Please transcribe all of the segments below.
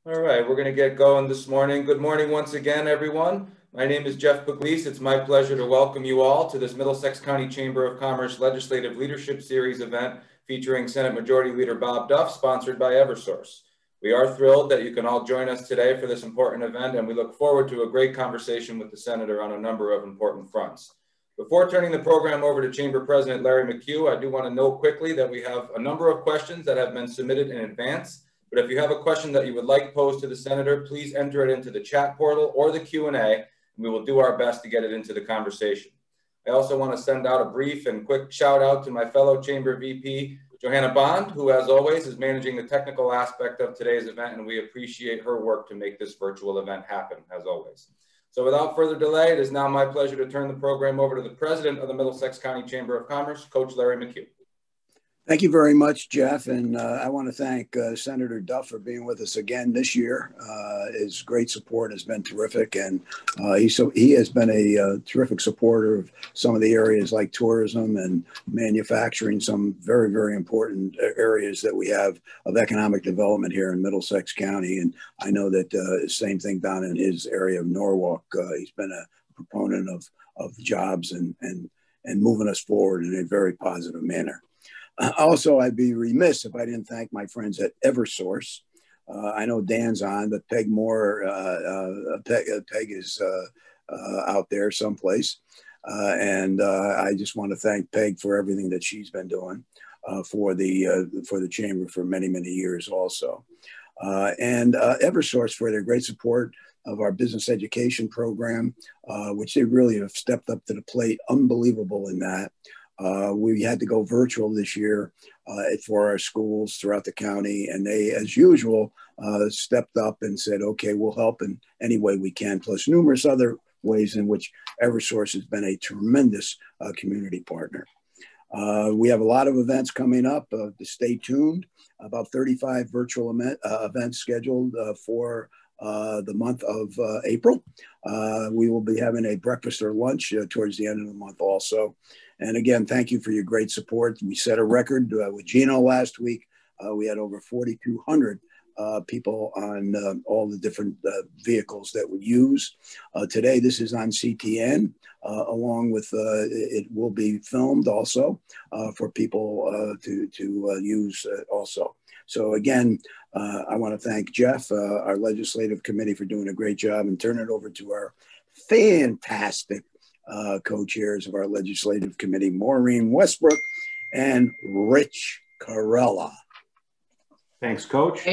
All right, we're going to get going this morning. Good morning once again, everyone. My name is Jeff Pugliese. It's my pleasure to welcome you all to this Middlesex County Chamber of Commerce Legislative Leadership Series event featuring Senate Majority Leader Bob Duff, sponsored by Eversource. We are thrilled that you can all join us today for this important event, and we look forward to a great conversation with the Senator on a number of important fronts. Before turning the program over to Chamber President Larry Mchugh, I do want to note quickly that we have a number of questions that have been submitted in advance. But if you have a question that you would like posed to the Senator, please enter it into the chat portal or the Q&A, and we will do our best to get it into the conversation. I also want to send out a brief and quick shout out to my fellow Chamber VP, Johanna Bond, who as always is managing the technical aspect of today's event, and we appreciate her work to make this virtual event happen, as always. So without further delay, it is now my pleasure to turn the program over to the President of the Middlesex County Chamber of Commerce, Coach Larry Mchugh. Thank you very much, Jeff. And I want to thank Senator Duff for being with us again this year. His great support has been terrific. And he has been a terrific supporter of some of the areas like tourism and manufacturing, some very, very important areas that we have of economic development here in Middlesex County. And I know that the same thing down in his area of Norwalk. He's been a proponent of jobs and moving us forward in a very positive manner. Also, I'd be remiss if I didn't thank my friends at Eversource. I know Dan's on, but Peg Moore, Peg is out there someplace. And I just want to thank Peg for everything that she's been doing for the Chamber for many, many years also. And Eversource for their great support of our business education program, which they really have stepped up to the plate. Unbelievable in that. We had to go virtual this year for our schools throughout the county, and they, as usual, stepped up and said, okay, we'll help in any way we can, plus numerous other ways in which Eversource has been a tremendous community partner. We have a lot of events coming up. To stay tuned, about 35 virtual events scheduled for the month of April. We will be having a breakfast or lunch towards the end of the month also. And again, thank you for your great support. We set a record with Gino last week. We had over 4,200 people on all the different vehicles that we use. Today, this is on CTN, along with, it will be filmed also for people to use also. So again, I want to thank Jeff, our legislative committee, for doing a great job, and turn it over to our fantastic co-chairs of our legislative committee, Maureen Westbrook and Rich Carella. Thanks, Coach.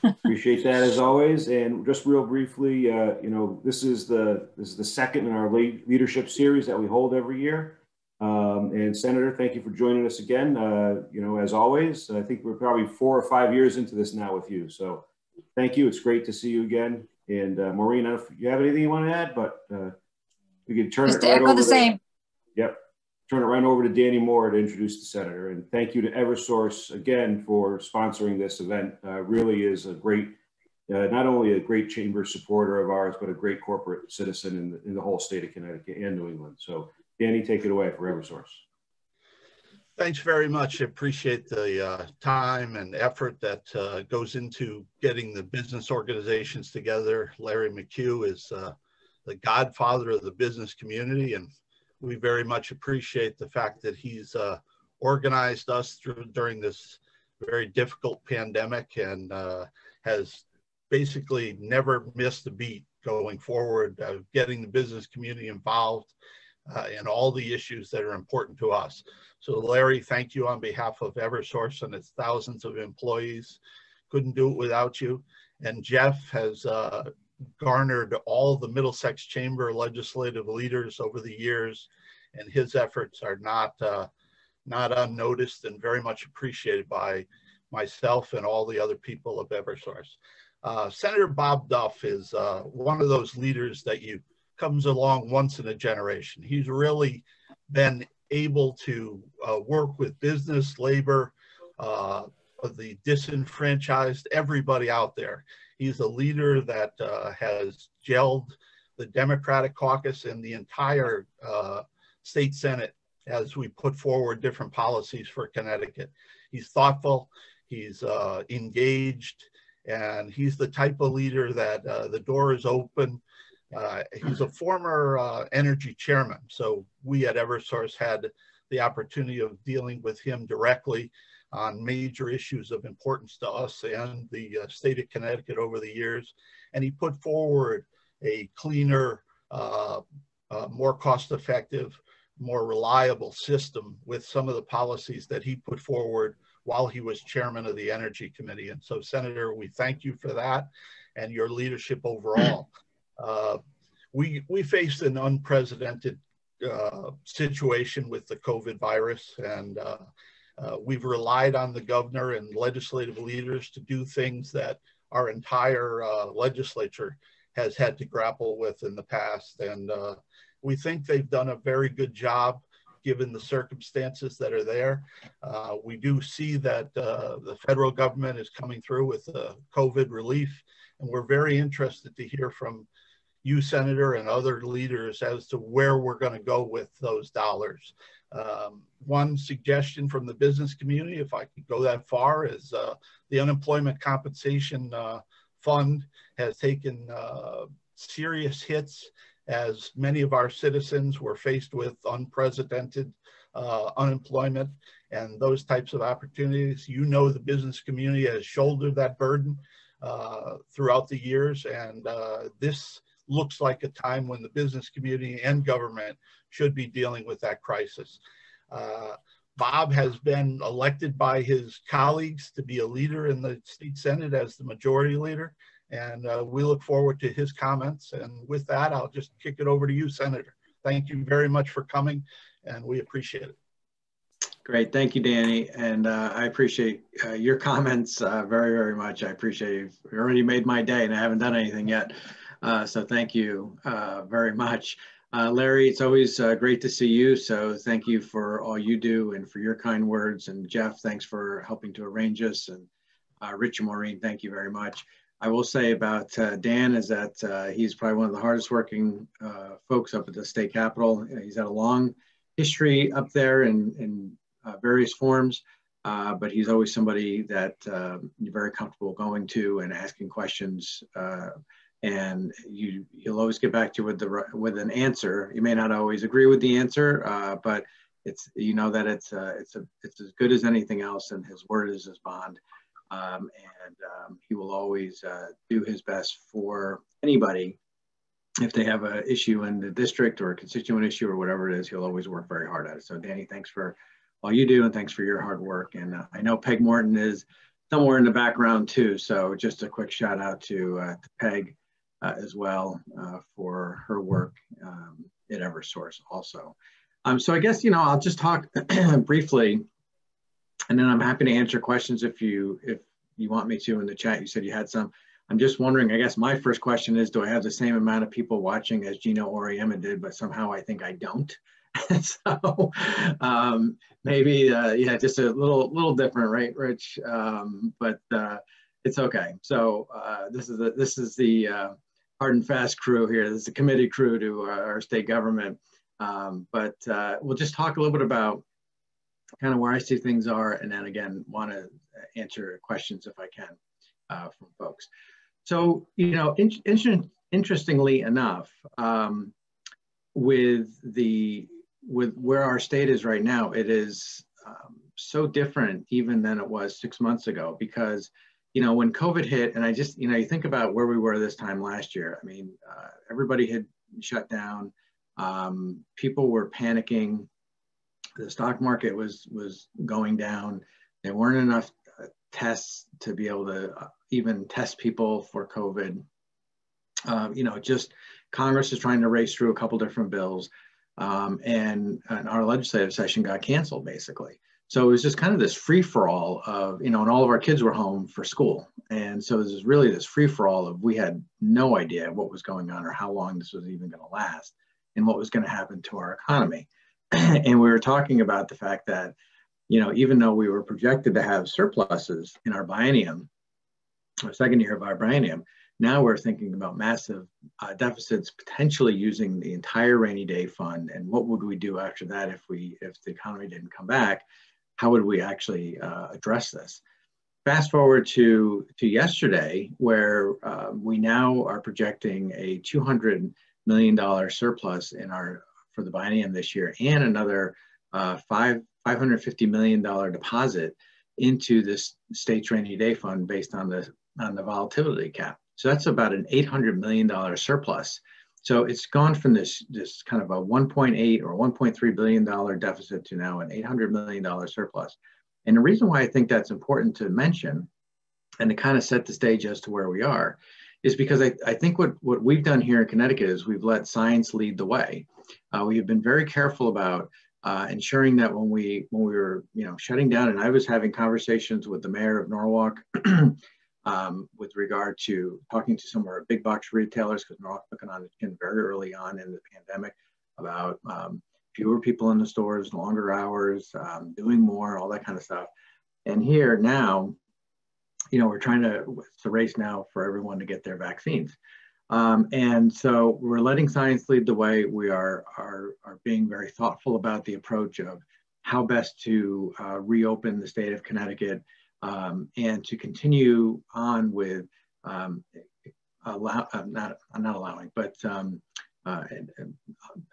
Appreciate that as always. And just real briefly, this is the second in our leadership series that we hold every year. And Senator, thank you for joining us again. As always, I think we're probably 4 or 5 years into this now with you. So thank you. It's great to see you again. And Maureen, I don't know if you have anything you want to add, but we can turn it right over the same. Yep. Turn it right over to Danny Moore to introduce the Senator. And thank you to Eversource again for sponsoring this event. Really is a great, not only a great chamber supporter of ours, but a great corporate citizen in the whole state of Connecticut and New England. So Danny, take it away for Eversource. Thanks very much. I appreciate the time and effort that goes into getting the business organizations together. Larry Mchugh is the godfather of the business community, and we very much appreciate the fact that he's organized us during this very difficult pandemic and has basically never missed a beat going forward, getting the business community involved in all the issues that are important to us. So Larry, thank you on behalf of Eversource and its thousands of employees. Couldn't do it without you. And Jeff has garnered all the Middlesex Chamber legislative leaders over the years, and his efforts are not unnoticed and very much appreciated by myself and all the other people of Eversource. Senator Bob Duff is one of those leaders that comes along once in a generation. He's really been able to work with business, labor, the disenfranchised, everybody out there. He's a leader that has gelled the Democratic caucus and the entire state Senate as we put forward different policies for Connecticut. He's thoughtful, he's engaged, And he's the type of leader that the door is open. He's a former energy chairman, so we at Eversource had the opportunity of dealing with him directly on major issues of importance to us and the state of Connecticut over the years. And he put forward a cleaner, more cost-effective, more reliable system with some of the policies that he put forward while he was chairman of the Energy Committee. And so, Senator, we thank you for that and your leadership overall. We faced an unprecedented situation with the COVID virus, and we've relied on the governor and legislative leaders to do things that our entire legislature has had to grapple with in the past. And we think they've done a very good job given the circumstances that are there. We do see that the federal government is coming through with COVID relief, and we're very interested to hear from you, Senator, and other leaders as to where we're going to go with those dollars. One suggestion from the business community, if I could go that far, is the Unemployment Compensation Fund has taken serious hits as many of our citizens were faced with unprecedented unemployment and those types of opportunities. You know, the business community has shouldered that burden throughout the years, and this looks like a time when the business community and government should be dealing with that crisis. Bob has been elected by his colleagues to be a leader in the state Senate as the majority leader, and we look forward to his comments. And with that, I'll just kick it over to you, Senator. Thank you very much for coming, and we appreciate it. Great, thank you, Danny, and I appreciate your comments very, very much. I appreciate you. You already made my day, and I haven't done anything yet. So thank you very much. Larry, it's always great to see you. So thank you for all you do and for your kind words. And Jeff, thanks for helping to arrange this. And Rich and Maureen, thank you very much. I will say about Dan is that he's probably one of the hardest working folks up at the state capitol. He's had a long history up there in various forms, but he's always somebody that you're very comfortable going to and asking questions. And he'll always get back to you with an answer. You may not always agree with the answer, but it's, you know, that it's as good as anything else, and his word is his bond. He will always do his best for anybody. If they have an issue in the district or a constituent issue or whatever it is, he'll always work very hard at it. So Danny, thanks for all you do, and thanks for your hard work. And I know Peg Morton is somewhere in the background too. So just a quick shout out to Peg as well for her work at Eversource also. So I guess, you know, I'll just talk briefly, and then I'm happy to answer questions if you want me to in the chat. You said you had some. I'm just wondering, I guess my first question is, do I have the same amount of people watching as Gino Oriema did, but somehow I think I don't. So maybe, yeah, just a little different, right, Rich? But it's okay. So this is the hard and fast crew here. This is the committee crew to our state government. But we'll just talk a little bit about kind of where I see things are, and then again, want to answer questions if I can from folks. So, you know, interestingly enough, with where our state is right now, it is so different even than it was 6 months ago, because, you know, when COVID hit, and I just, you know, you think about where we were this time last year. I mean, everybody had shut down. People were panicking. The stock market was going down. There weren't enough tests to be able to even test people for COVID. You know, just Congress is trying to race through a couple different bills, and our legislative session got canceled basically. So it was just kind of this free-for-all of, you know, and all of our kids were home for school. And so this is really this free-for-all of, we had no idea what was going on or how long this was even going to last and what was going to happen to our economy. And we were talking about the fact that, you know, even though we were projected to have surpluses in our biennium, our second year of our biennium, now we're thinking about massive deficits, potentially using the entire rainy day fund. And what would we do after that if the economy didn't come back? How would we actually address this? fast forward to yesterday, where we now are projecting a $200 million surplus for the biennium this year, and another $550 million deposit into this state's rainy day fund based on the volatility cap. So that's about an $800 million surplus. So it's gone from this kind of a 1.8 or 1.3 billion dollar deficit to now an $800 million surplus. And the reason why I think that's important to mention and to kind of set the stage as to where we are is because I think what we've done here in Connecticut is we've let science lead the way. We have been very careful about ensuring that when we were shutting down, and I was having conversations with the mayor of Norwalk with regard to talking to some of our big box retailers, because Norwalk took it on its chin very early on in the pandemic about fewer people in the stores, longer hours, doing more, all that kind of stuff. And here now, we're trying to, it's a race now for everyone to get their vaccines. And so we're letting science lead the way. We are being very thoughtful about the approach of how best to reopen the state of Connecticut and to continue on with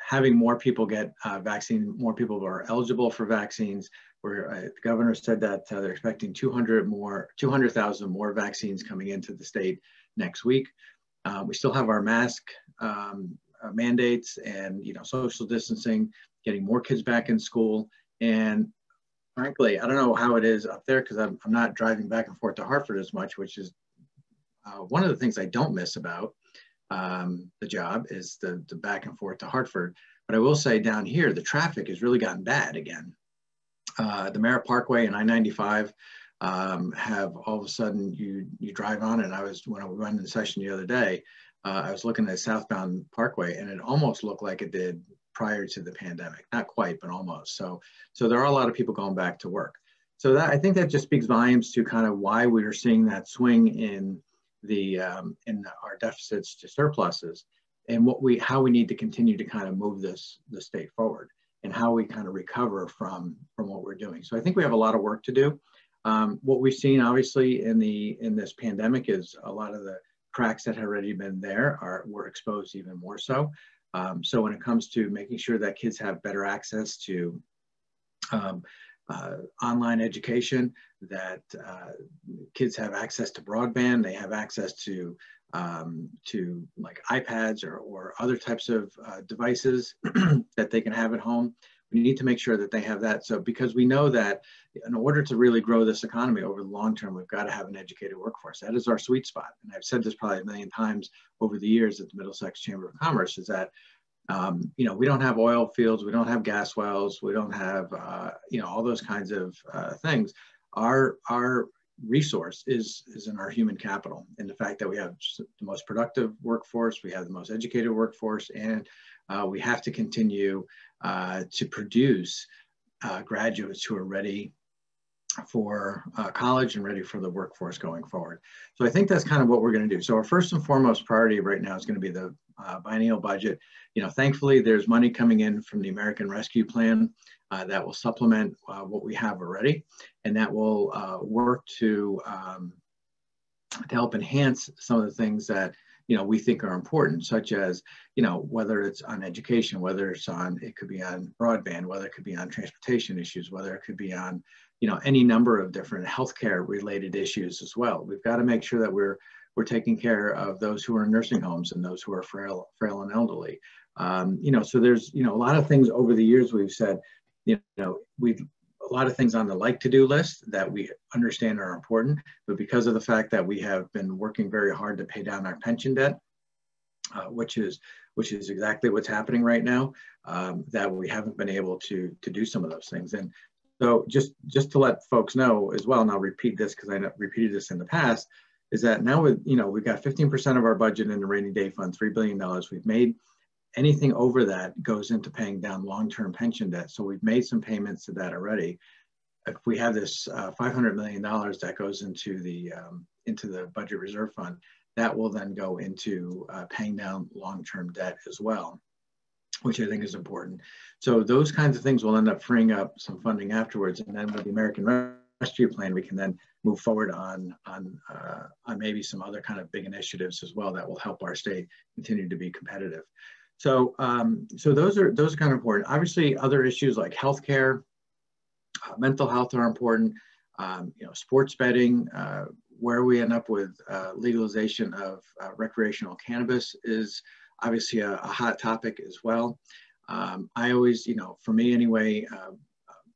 having more people get vaccine, more people who are eligible for vaccines. Where the governor said that they're expecting 200,000 more vaccines coming into the state next week. We still have our mask mandates and social distancing, getting more kids back in school. And frankly, I don't know how it is up there because I'm not driving back and forth to Hartford as much, which is one of the things I don't miss about the job is the back and forth to Hartford. But I will say down here, the traffic has really gotten bad again. The Merritt Parkway and I-95 have all of a sudden you drive on, and when I went in the session the other day, I was looking at southbound Parkway, and it almost looked like it did prior to the pandemic. Not quite, but almost. So there are a lot of people going back to work. So I think that just speaks volumes to kind of why we are seeing that swing in our deficits to surpluses, and how we need to continue to kind of move the state forward, and how we kind of recover from what we're doing. So I think we have a lot of work to do. What we've seen obviously in this pandemic is a lot of the cracks that had already been there were exposed even more so. So when it comes to making sure that kids have better access to online education, that kids have access to broadband, they have access to like iPads or other types of devices that they can have at home. We need to make sure that they have that. So because we know that in order to really grow this economy over the long term, we've got to have an educated workforce. That is our sweet spot. And I've said this probably a million times over the years at the Middlesex Chamber of Commerce, is that we don't have oil fields, we don't have gas wells, we don't have all those kinds of things. Our resource is in our human capital, and the fact that we have the most productive workforce, we have the most educated workforce, and we have to continue to produce graduates who are ready for college and ready for the workforce going forward. So I think that's kind of what we're going to do. So our first and foremost priority right now is going to be the biennial budget. Thankfully, there's money coming in from the American Rescue Plan that will supplement what we have already, and that will work to help enhance some of the things that we think are important, such as whether it's on education, whether it could be on broadband, whether it could be on transportation issues, whether it could be on any number of different healthcare related issues as well. We've got to make sure that we're taking care of those who are in nursing homes and those who are frail and elderly. So there's a lot of things over the years we've said. A lot of things on the like to do list that we understand are important, but because of the fact that we have been working very hard to pay down our pension debt, which is exactly what's happening right now, that we haven't been able to do some of those things. And so just to let folks know as well, and I'll repeat this because I repeated this in the past, is that now we've got 15% of our budget in the rainy day fund, $3 billion. We've made anything over that goes into paying down long-term pension debt. So we've made some payments to that already. If we have this $500 million that goes into the budget reserve fund, that will then go into paying down long-term debt as well, which I think is important. So those kinds of things will end up freeing up some funding afterwards. And then with the American Rescue Plan, we can then move forward on maybe some other kind of big initiatives as well that will help our state continue to be competitive. So, so those are kind of important. Obviously, other issues like healthcare, mental health are important. You know, sports betting, where we end up with legalization of recreational cannabis is obviously a hot topic as well. I always, you know, for me anyway,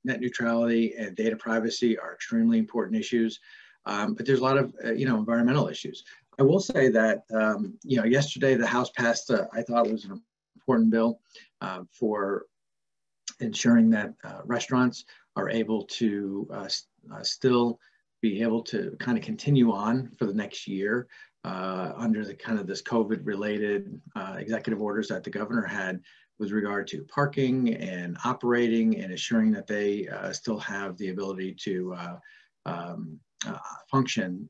net neutrality and data privacy are extremely important issues. But there's a lot of, you know, environmental issues. I will say that, you know, yesterday the House passed, I thought it was an important bill for ensuring that restaurants are able to still be able to kind of continue on for the next year under the kind of this COVID related executive orders that the governor had with regard to parking and operating and assuring that they still have the ability to function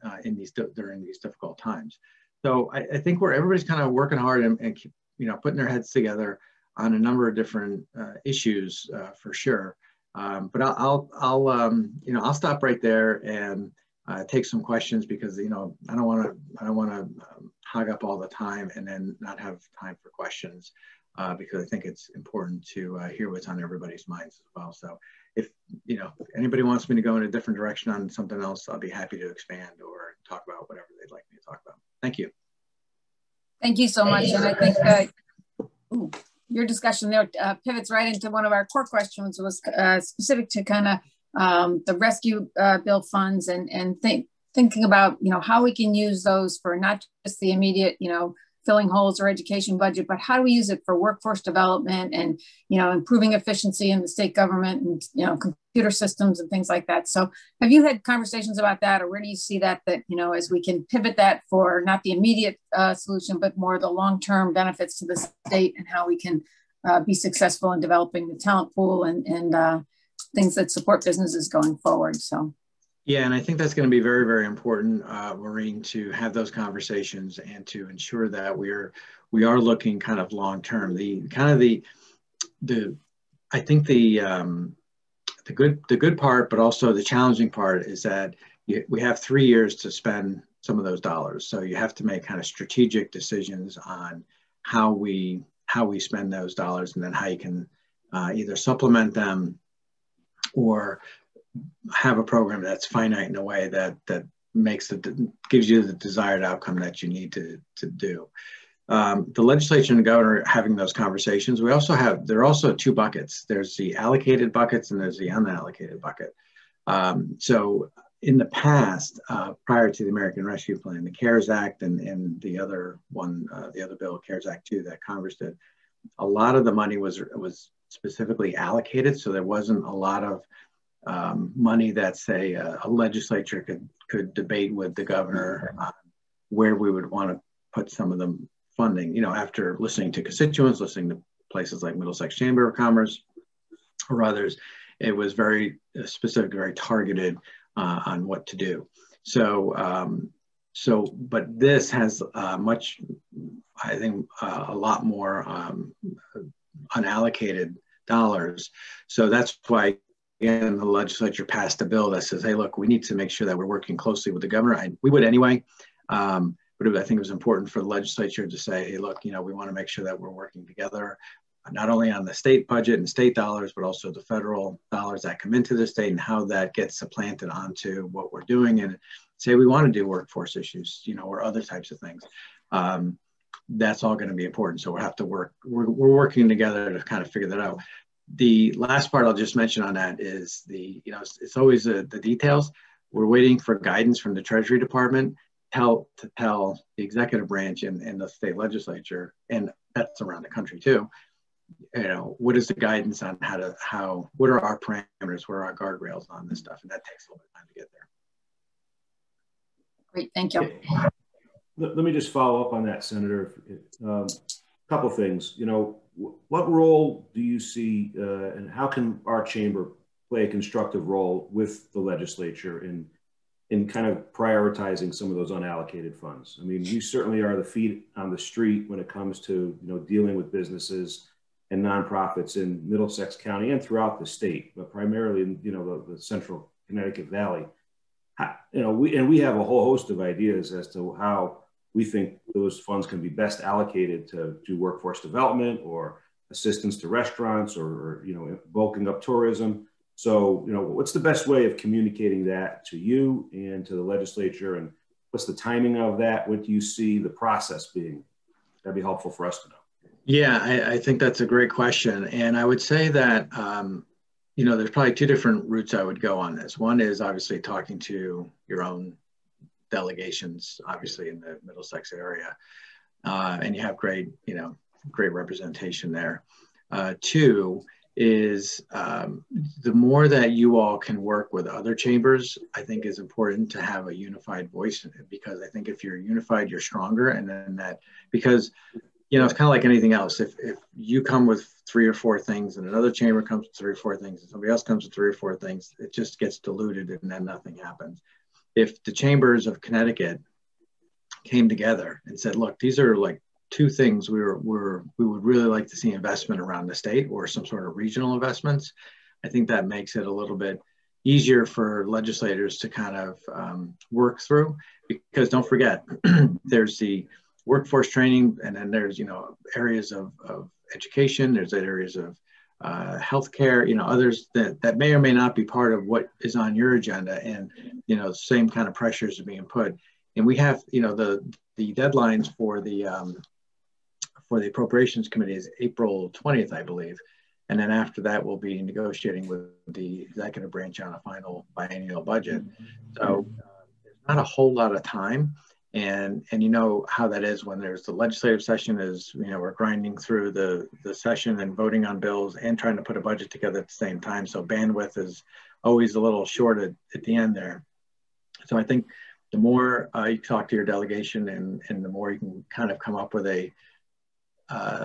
during these difficult times. So I think everybody's kind of working hard and keep, you know, putting their heads together on a number of different issues for sure. But you know, I'll stop right there and take some questions because, you know, I don't want to hog up all the time and then not have time for questions because I think it's important to hear what's on everybody's minds as well. So if, you know, anybody wants me to go in a different direction on something else, I'll be happy to expand or talk about whatever they'd like me to talk about. Thank you. Thank you so much. And I think your discussion there pivots right into one of our core questions, was specific to kind of the rescue bill funds and thinking about, you know, how we can use those for not just the immediate, you know, filling holes or education budget, but how do we use it for workforce development and, you know, improving efficiency in the state government and, you know, computer systems and things like that. So have you had conversations about that, or where do you see that, you know, as we can pivot that for not the immediate solution, but more the long-term benefits to the state and how we can be successful in developing the talent pool and things that support businesses going forward? So. Yeah, and I think that's going to be very, very important, Maureen, to have those conversations and to ensure that we are looking kind of long term. I think the good part, but also the challenging part, is that we have 3 years to spend some of those dollars. So you have to make kind of strategic decisions on how we spend those dollars, and then how you can either supplement them or have a program that's finite in a way that gives you the desired outcome that you need to do. The legislature and the governor having those conversations. There are also two buckets. There's the allocated buckets and there's the unallocated bucket. So in the past, prior to the American Rescue Plan, the CARES Act and the other one, the other bill, CARES Act 2, that Congress did, a lot of the money was specifically allocated. So there wasn't a lot of money that, say, a legislature could debate with the governor on where we would want to put some of the funding. You know, after listening to constituents, listening to places like Middlesex Chamber of Commerce or others, it was very specific, very targeted on what to do. So, but this has much, I think, a lot more unallocated dollars. So that's why, again, the legislature passed a bill that says, hey, look, we need to make sure that we're working closely with the governor. We would anyway, but I think it was important for the legislature to say, hey, look, you know, we want to make sure that we're working together, not only on the state budget and state dollars, but also the federal dollars that come into the state and how that gets supplanted onto what we're doing. And say we want to do workforce issues, you know, or other types of things. That's all going to be important. So we'll have to work, we're working together to kind of figure that out. The last part I'll just mention on that is you know, it's always the details. We're waiting for guidance from the Treasury Department to tell the executive branch and the state legislature, and that's around the country too, you know, what is the guidance on what are our parameters, what are our guardrails on this stuff? And that takes a little bit of time to get there. Great, thank you. Let me just follow up on that, Senator. A couple things. You know, what role do you see and how can our chamber play a constructive role with the legislature in kind of prioritizing some of those unallocated funds? I mean, we certainly are the feet on the street when it comes to, you know, dealing with businesses and nonprofits in Middlesex County and throughout the state, but primarily in, you know, the central Connecticut Valley. we have a whole host of ideas as to how we think those funds can be best allocated to do workforce development or assistance to restaurants or bulking up tourism. So, what's the best way of communicating that to you and to the legislature, and what's the timing of that? What do you see the process being? That'd be helpful for us to know. Yeah, I think that's a great question. And I would say that, there's probably two different routes I would go on this. One is obviously talking to your own delegations, obviously in the Middlesex area. And you have great representation there. Two is the more that you all can work with other chambers, I think is important to have a unified voice, because I think if you're unified, you're stronger. And then because it's kind of like anything else. If you come with 3 or 4 things and another chamber comes with 3 or 4 things and somebody else comes with 3 or 4 things, it just gets diluted and then nothing happens. If the chambers of Connecticut came together and said, look, these are like 2 things we would really like to see investment around the state or some sort of regional investments, I think that makes it a little bit easier for legislators to kind of work through. Because don't forget, there's the workforce training, and then there's areas of education, there's areas of healthcare, others that may or may not be part of what is on your agenda, and same kind of pressures are being put. And we have the deadlines for the Appropriations Committee is April 20th, I believe. And then after that, we'll be negotiating with the executive branch on a final biennial budget. So there's not a whole lot of time. And you know how that is when there's the legislative session is, we're grinding through the session and voting on bills and trying to put a budget together at the same time. So bandwidth is always a little short at the end there. So I think the more you talk to your delegation and the more you can kind of come up with a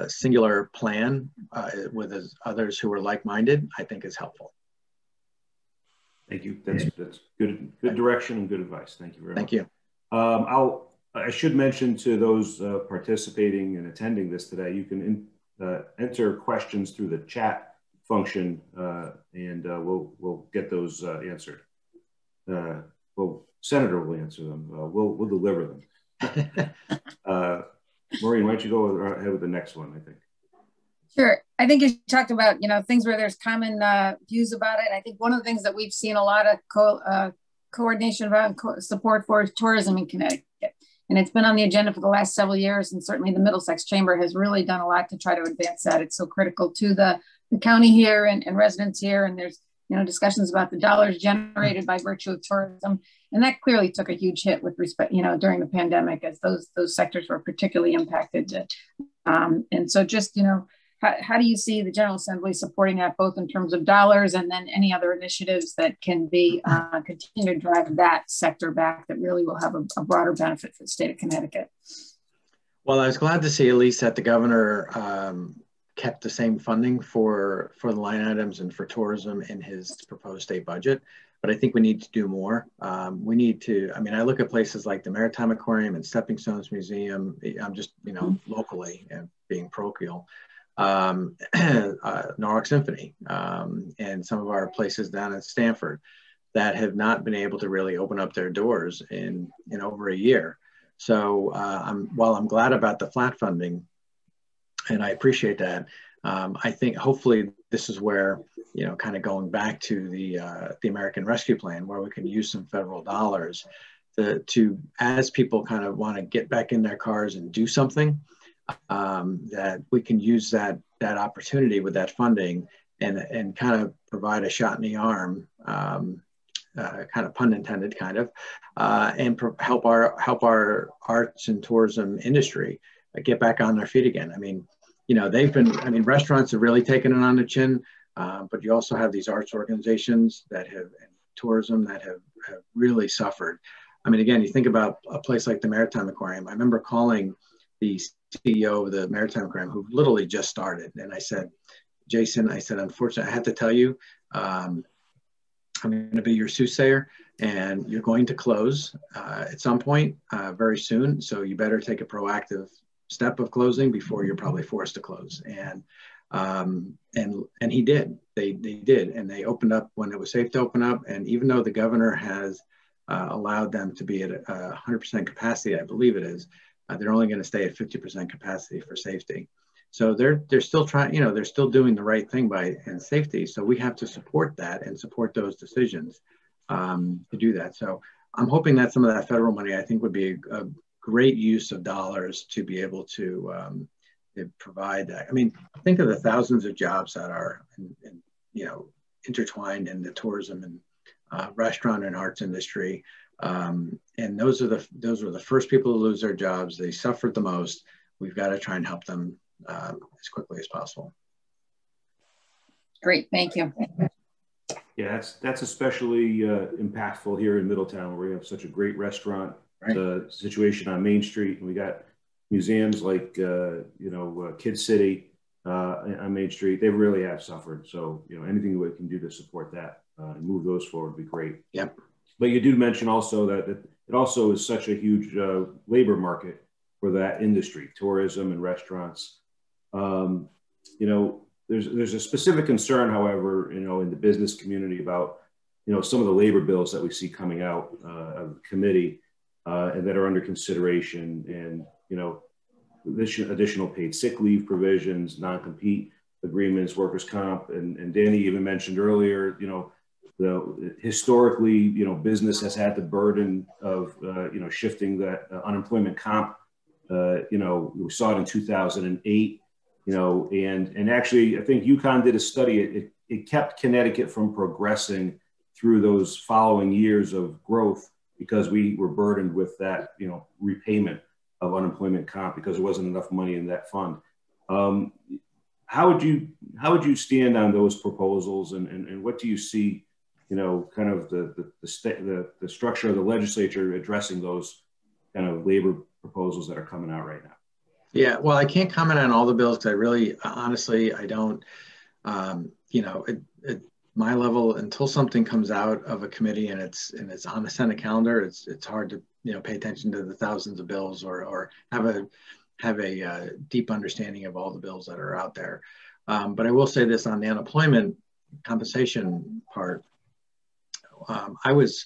singular plan with others who are like-minded, I think is helpful. Thank you. That's good direction and good advice. Thank you very much. Thank you. I should mention to those participating and attending this today, you can enter questions through the chat function, and we'll get those answered. Well, Senator will answer them. We'll deliver them. Maureen, why don't you go ahead with the next one, I think. Sure. I think you talked about, things where there's common views about it. I think one of the things that we've seen a lot of coordination about support for tourism in Connecticut. And it's been on the agenda for the last several years. And certainly the Middlesex Chamber has really done a lot to try to advance that. It's so critical to the county here and residents here. And there's, discussions about the dollars generated by virtue of tourism. And that clearly took a huge hit with respect, during the pandemic, as those sectors were particularly impacted. And so just, how do you see the General Assembly supporting that, both in terms of dollars and then any other initiatives that can be continue to drive that sector back that really will have a broader benefit for the state of Connecticut? Well, I was glad to see at least that the governor kept the same funding for the line items and for tourism in his proposed state budget. But I think we need to do more. We need to, I look at places like the Maritime Aquarium and Stepping Stones Museum. I'm just, locally and being parochial. Norwalk Symphony, and some of our places down at Stanford that have not been able to really open up their doors in over a year. So while I'm glad about the flat funding, and I appreciate that, I think hopefully this is where, kind of going back to the American Rescue Plan, where we can use some federal dollars to as people kind of want to get back in their cars and do something, that we can use that opportunity with that funding and kind of provide a shot in the arm, kind of pun intended, and help our arts and tourism industry get back on their feet again. Restaurants have really taken it on the chin, but you also have these arts organizations and tourism that have really suffered. Again, you think about a place like the Maritime Aquarium. I remember calling the CEO of the Maritime Aquarium, who literally just started. And I said, Jason, unfortunately, I have to tell you, I'm going to be your soothsayer and you're going to close at some point very soon. So you better take a proactive step of closing before you're probably forced to close. And he did. They did. And they opened up when it was safe to open up. And even though the governor has allowed them to be at 100% capacity, I believe it is, they're only going to stay at 50% capacity for safety. So they're still trying, they're still doing the right thing in safety. So we have to support that and support those decisions to do that. So I'm hoping that some of that federal money, I think, would be a great use of dollars to be able to provide that. I mean, think of the thousands of jobs that are, intertwined in the tourism and restaurant and arts industry. And those were the first people to lose their jobs. They suffered the most. We've got to try and help them as quickly as possible. Great, thank you. Yeah, that's especially impactful here in Middletown, where we have such a great restaurant situation on Main Street, and we got museums like Kid City on Main Street. They really have suffered. So anything we can do to support that and move those forward would be great. Yep. But you do mention also that it also is such a huge labor market for that industry, tourism and restaurants. There's a specific concern, however, in the business community about, some of the labor bills that we see coming out of the committee and that are under consideration, and, additional paid sick leave provisions, non-compete agreements, workers' comp, and Danny even mentioned earlier, historically, business has had the burden of, shifting that unemployment comp. We saw it in 2008. And actually, I think UConn did a study. It kept Connecticut from progressing through those following years of growth because we were burdened with that, repayment of unemployment comp because there wasn't enough money in that fund. How would you stand on those proposals, and what do you see, kind of the structure of the legislature addressing those kind of labor proposals that are coming out right now? Yeah, well, I can't comment on all the bills because I really, honestly, I don't, at my level, until something comes out of a committee and it's on the Senate calendar, it's hard to, pay attention to the thousands of bills or have a deep understanding of all the bills that are out there. But I will say this on the unemployment compensation part. I was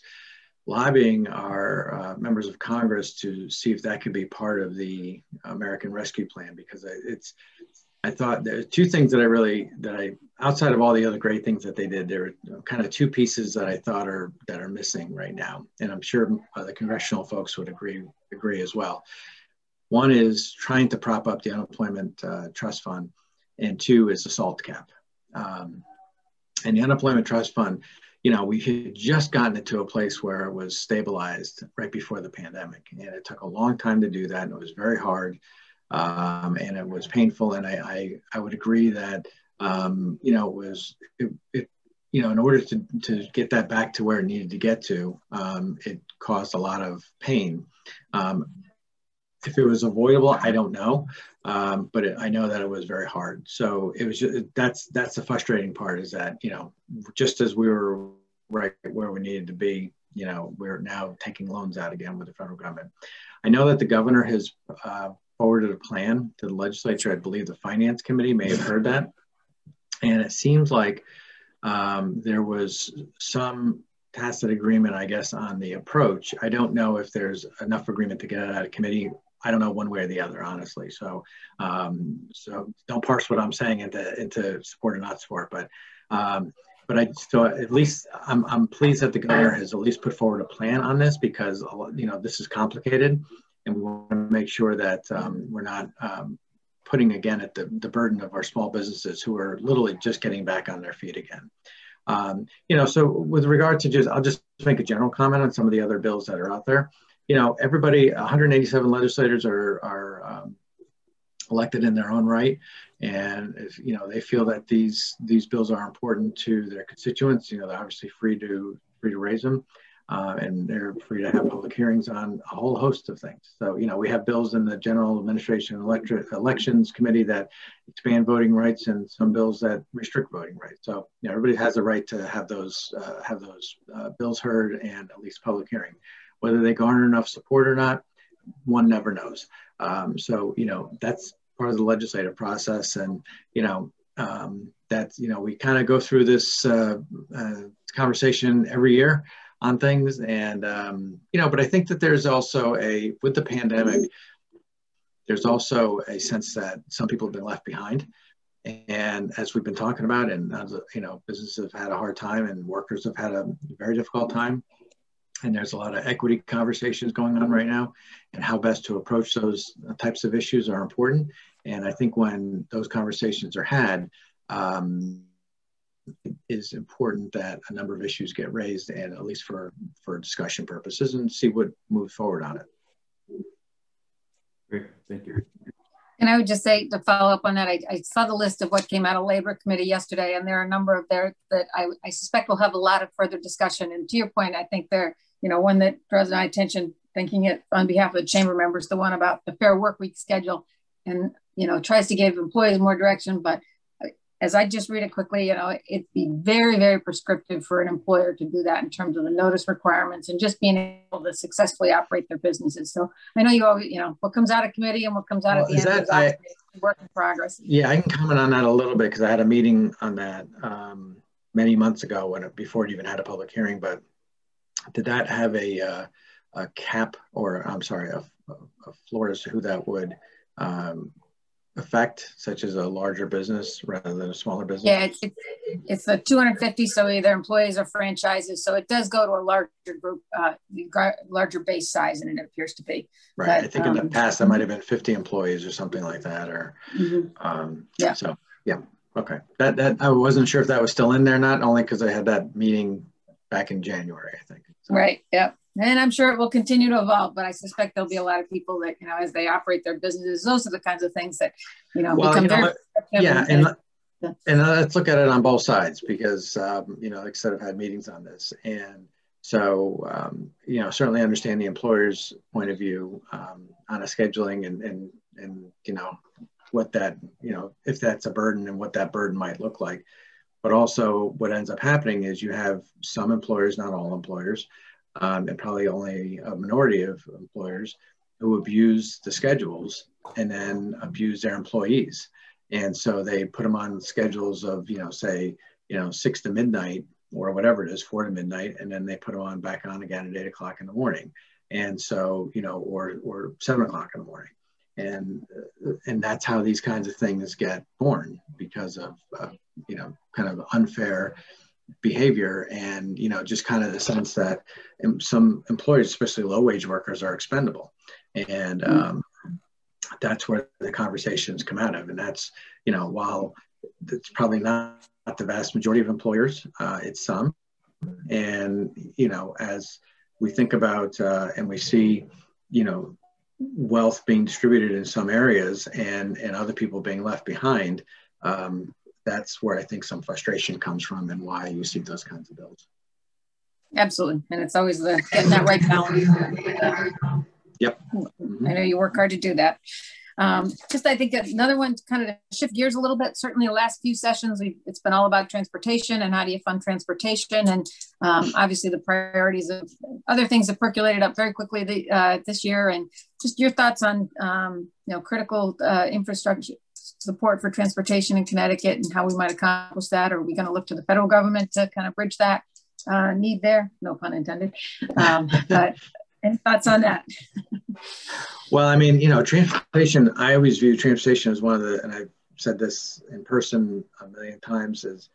lobbying our members of Congress to see if that could be part of the American Rescue Plan, because I thought there are two things that outside of all the other great things that they did, there were kind of two pieces that I thought are missing right now. And I'm sure the congressional folks would agree as well. One is trying to prop up the unemployment trust fund, and two is the SALT cap. And the unemployment trust fund, we had just gotten it to a place where it was stabilized right before the pandemic. And it took a long time to do that. And it was very hard. And it was painful. And I would agree that, in order to get that back to where it needed to get to, it caused a lot of pain. If it was avoidable, I don't know. But I know that it was very hard. So it was that's the frustrating part, is that, just as we were right where we needed to be, we're now taking loans out again with the federal government. I know that the governor has forwarded a plan to the legislature. I believe the Finance Committee may have heard that. And it seems like there was some tacit agreement, I guess, on the approach. I don't know if there's enough agreement to get it out of committee. I don't know one way or the other, honestly. So don't parse what I'm saying into support or not support. But at least I'm pleased that the governor has at least put forward a plan on this, because this is complicated, and we want to make sure that we're not putting again at the burden of our small businesses who are literally just getting back on their feet again. So with regard to I'll just make a general comment on some of the other bills that are out there. Everybody, 187 legislators are elected in their own right. And if, they feel that these bills are important to their constituents, they're obviously free to raise them. And they're free to have public hearings on a whole host of things. So, we have bills in the General Administration Elections Committee that expand voting rights, and some bills that restrict voting rights. So, everybody has a right to have those bills heard and at least public hearing. Whether they garner enough support or not, one never knows. So, that's part of the legislative process. And, we kind of go through this conversation every year. on things. And, you know, but I think that there's also with the pandemic, there's also a sense that some people have been left behind. And as we've been talking about, and you know, businesses have had a hard time and workers have had a very difficult time. And there's a lot of equity conversations going on right now, and how best to approach those types of issues are important. And I think when those conversations are had, it is important that a number of issues get raised, and at least for discussion purposes, and see what moves forward on it. Great, thank you. And I would just say, to follow up on that, I saw the list of what came out of Labor Committee yesterday, and there are a number of there that I suspect will have a lot of further discussion. And to your point, I think they're, you know, one that draws my attention, thinking it on behalf of the chamber members, the one about the fair work week schedule, and, you know, tries to give employees more direction. But as I just read it quickly, you know, it'd be very, very prescriptive for an employer to do that in terms of the notice requirements and just being able to successfully operate their businesses. So I know you always, you know, what comes out of committee and what comes out at the end is work in progress. Yeah, I can comment on that a little bit, because I had a meeting on that many months ago before it even had a public hearing. But did that have a cap, or I'm sorry, a floor as to who that would affect, such as a larger business rather than a smaller business? Yeah, it's the 250, so either employees or franchises. So it does go to a larger group, larger base size than it appears to be. Right. But, I think in the past that might have been 50 employees or something like that. Or yeah. So yeah, okay. That I wasn't sure if that was still in there, not only because I had that meeting back in January, I think. So. Right. Yeah. And I'm sure it will continue to evolve, but I suspect there'll be a lot of people that, you know, as they operate their businesses, those are the kinds of things that, you know, become very. Yeah. And let's look at it on both sides, because, you know, like I said, I've had meetings on this. And so, you know, certainly understand the employer's point of view on a scheduling and, you know, what that, you know, if that's a burden and what that burden might look like. But also what ends up happening is you have some employers, not all employers, and probably only a minority of employers, who abuse the schedules and then abuse their employees. And so they put them on schedules of, you know, say, you know, 6 to midnight or whatever it is, 4 to midnight, and then they put them on back on again at 8 o'clock in the morning. And so, you know, or 7 o'clock in the morning. And that's how these kinds of things get born, because of, you know, kind of unfair behavior, and, you know, just kind of the sense that some employers, especially low wage workers, are expendable. And that's where the conversations come out of. And that's, you know, while it's probably not the vast majority of employers, it's some. And, you know, as we think about and we see, you know, wealth being distributed in some areas and other people being left behind, that's where I think some frustration comes from, and why you see those kinds of bills. Absolutely. And it's always getting that right balance. Yep. I know you work hard to do that. Just, I think another one to kind of shift gears a little bit. Certainly the last few sessions, it's been all about transportation and how do you fund transportation. And obviously the priorities of other things have percolated up very quickly this year. And just your thoughts on, you know, critical infrastructure support for transportation in Connecticut, and how we might accomplish that. Or are we going to look to the federal government to kind of bridge that need there? No pun intended. But any thoughts on that? Well, I mean, you know, transportation, I always view transportation as one of the, and I've said this in person a million times, is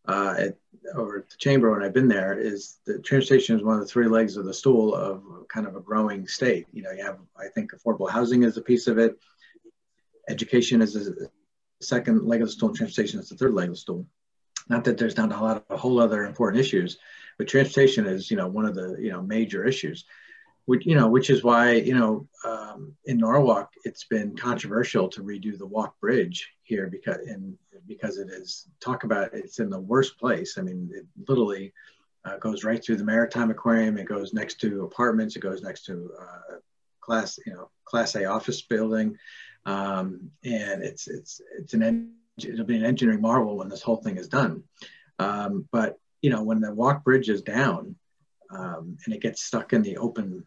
over at the chamber when I've been there, is that transportation is one of the 3 legs of the stool of kind of a growing state. You know, you have, I think, affordable housing is a piece of it. Education is a second leg of the stool, and transportation is the 3rd leg of the stool. Not that there's not a whole other important issues, but transportation is, you know, one of the, you know, major issues. Which is why, you know, in Norwalk, it's been controversial to redo the Walk Bridge here, because it is, it's in the worst place. I mean, it literally goes right through the Maritime Aquarium. It goes next to apartments. It goes next to Class A office building, and it'll be an engineering marvel when this whole thing is done. But you know, when the Walk Bridge is down, and it gets stuck in the open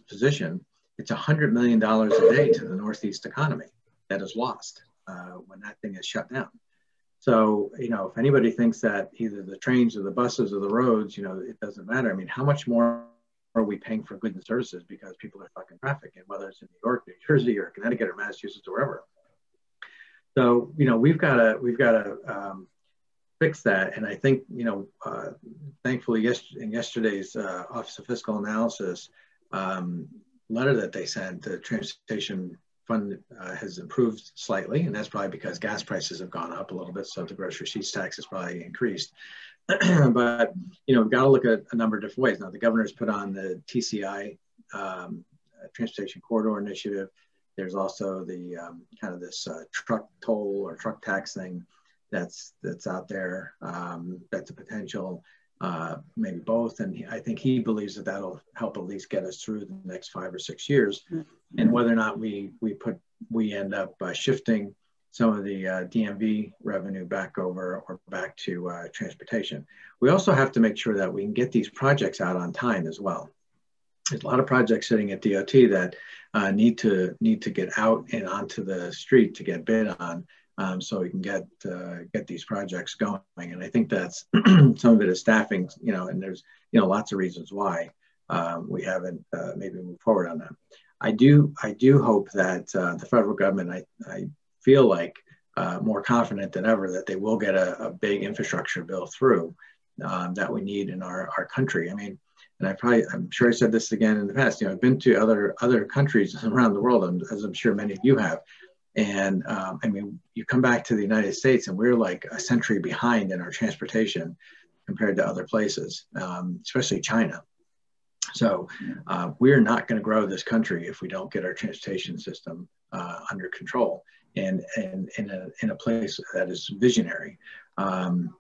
position, it's $100 million a day to the Northeast economy that is lost when that thing is shut down. So, if anybody thinks that either the trains or the buses or the roads, it doesn't matter. I mean, how much more are we paying for goods and services because people are stuck in traffic, and whether it's in New York, New Jersey, or Connecticut, or Massachusetts, or wherever. So, we've got to fix that. And I think, thankfully, in yesterday's Office of Fiscal Analysis letter that they sent, the transportation fund has improved slightly, and that's probably because gas prices have gone up a little bit, so the gross receipts tax has probably increased. But we've got to look at a number of different ways. Now, the governor's put on the TCI Transportation Corridor Initiative. There's also the kind of this truck toll or truck tax thing that's out there. That's a potential, maybe both. And I think he believes that that'll help at least get us through the next 5 or 6 years. And whether or not we end up shifting some of the DMV revenue back over or back to transportation. We also have to make sure that we can get these projects out on time as well. There's a lot of projects sitting at DOT that need to get out and onto the street to get bid on, so we can get these projects going. And I think that's some of it is staffing, and there's lots of reasons why we haven't maybe moved forward on that. I do hope that the federal government, I feel like more confident than ever that they will get a big infrastructure bill through that we need in our country. I mean, and I'm sure I said this again in the past, I've been to other countries around the world, as I'm sure many of you have. And I mean, you come back to the United States and we're like a century behind in our transportation compared to other places, especially China. So we're not going to grow this country if we don't get our transportation system under control and in a place that is visionary. And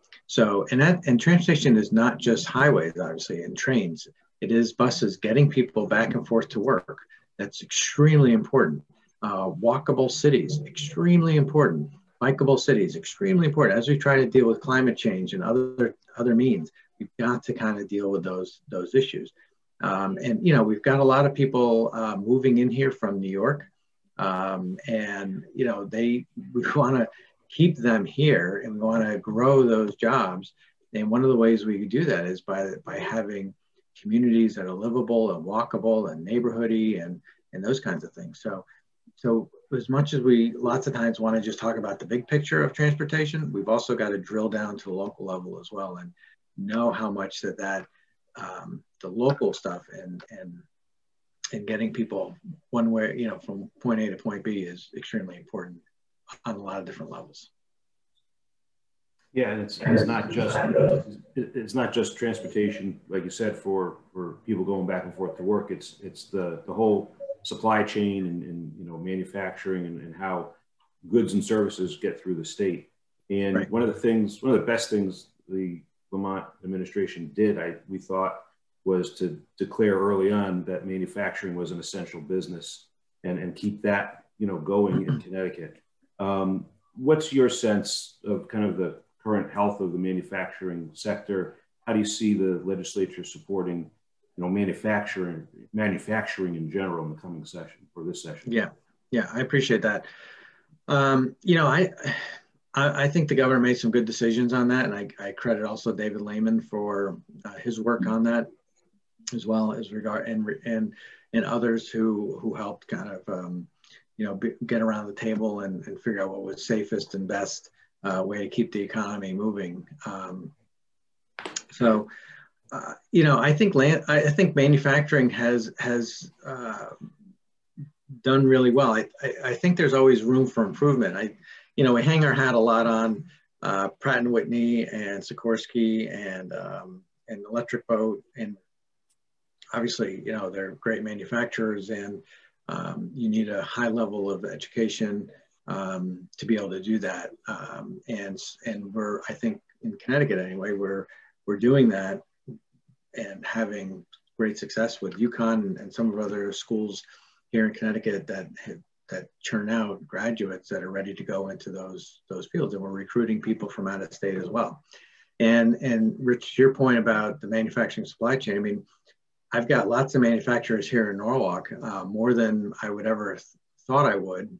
transportation is not just highways, obviously, and trains. It is buses getting people back and forth to work. That's extremely important. Walkable cities, extremely important. Bikeable cities, extremely important. As we try to deal with climate change and other means, we've got to kind of deal with those issues. And we've got a lot of people moving in here from New York, and we want to keep them here, and we want to grow those jobs. And one of the ways we could do that is by having communities that are livable and walkable and neighborhoody and those kinds of things. So as much as we lots of times want to just talk about the big picture of transportation, we've also got to drill down to the local level as well and know how much that the local stuff and getting people one way, from point A to point B is extremely important on a lot of different levels. Yeah, and it's not just transportation, like you said, for people going back and forth to work. It's the whole supply chain and manufacturing and how goods and services get through the state. And right. One of the best things the Vermont administration did, we thought, was to declare early on that manufacturing was an essential business and keep that going in Connecticut. What's your sense of kind of the current health of the manufacturing sector? How do you see the legislature supporting manufacturing in general in the coming session, or this session? Yeah, I appreciate that. I think the governor made some good decisions on that, and I credit also David Lehman for his work on that, as well as and others who helped kind of get around the table and figure out what was safest and best way to keep the economy moving. I think manufacturing has done really well. I think there's always room for improvement. We hang our hat a lot on Pratt & Whitney and Sikorsky and Electric Boat, and obviously, they're great manufacturers, and you need a high level of education to be able to do that. And I think in Connecticut anyway, we're doing that and having great success with UConn and some of other schools here in Connecticut that churn out graduates that are ready to go into those fields, and we're recruiting people from out of state as well. And Rich, your point about the manufacturing supply chain, I mean, I've got lots of manufacturers here in Norwalk, more than I would ever thought I would.